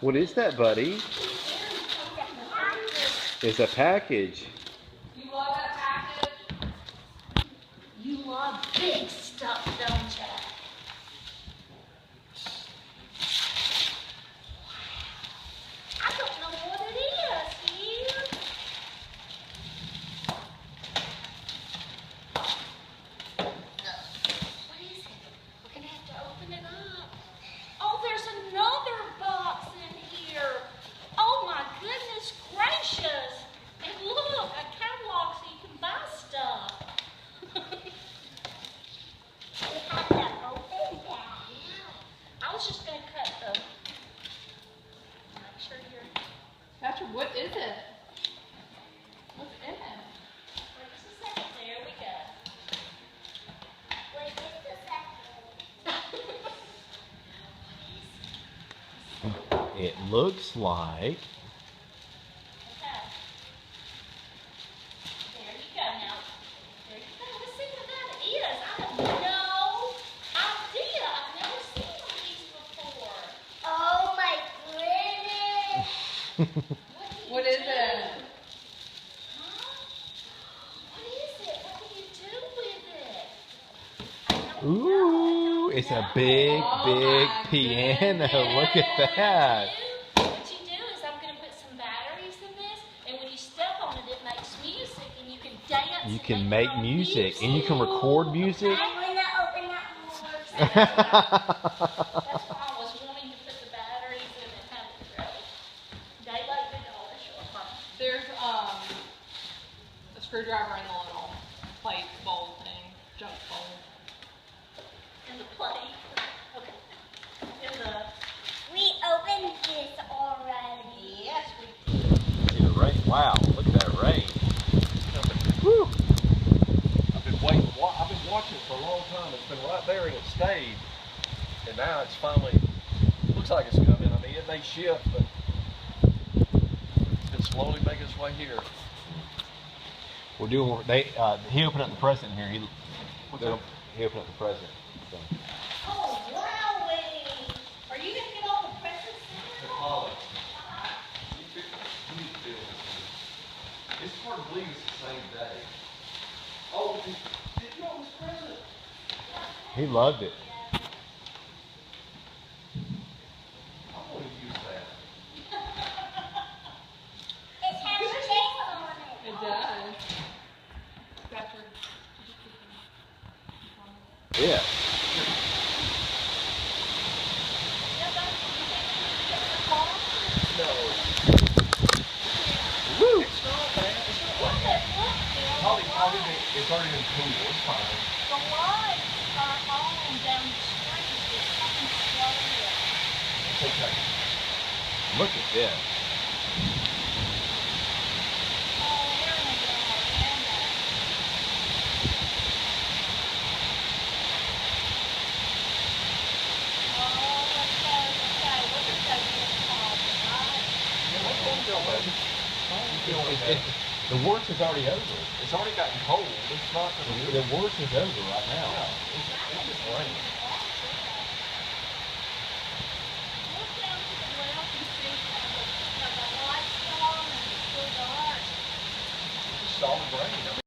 What is that, buddy? It's a package. You love that package? You love big stuff, don't you? I don't know what it is, you. What is it? We're going to have to open it up. Oh, there's another box in here. Oh, my goodness gracious. And look, a catalog so you can buy stuff. We have to open that. I was just going to cut the... Make sure you're... Patrick, what is it? What's in it? Wait just a second. There we go. Wait just a second. It looks like... Okay. There you go now. There you go. Let's see what that is. I have no idea. I've never seen one of these before. Oh my goodness. What is it? Huh? What is it? What do you do with it? I don't know. Ooh, it's a big, big my piano. goodness. Look at that. What you do is I'm going to put some batteries in this, and when you step on it, it makes music, and you can dance. You and can your make own music, and you can record music. I'm going to open that more. That's why I was wanting to put the batteries in and have it ready. Daylight did all this short time. There's a screwdriver in the little plate bowl thing, junk bowl. In the plate. Okay. In the. We opened this already. Yes, we did. See the rain. Wow, look at that rain. Woo. I've been watching it for a long time. It's been right there and it stayed. And now it's finally, looks like it's coming. I mean, it may shift, but it's been slowly making its way here. We're doing. He opened up the present here. He What's up? opened up the present. So. Oh, wowee. Are you going to get all the presents now? Holly, you need to feel this one. It's hard to believe it's the same day. Oh, did you know this present? He loved it. I want to use that. It has a date on it. It does. Patrick. Yeah. No. Woo. It's not bad. It's not bad. Holly, it's already been cool. It's fine. The lights are on down the street. It's coming slowly. It's okay. Look at this. Oh, we're in a veranda. Oh, okay. Look at that closet, right? Yeah, let's go feel better. You feel okay. The worst is already over. It's already gotten cold. It's not going to The worst is over right now. It's just rain. Look down to the left and see how the lights on and it's still dark. It's solid rain.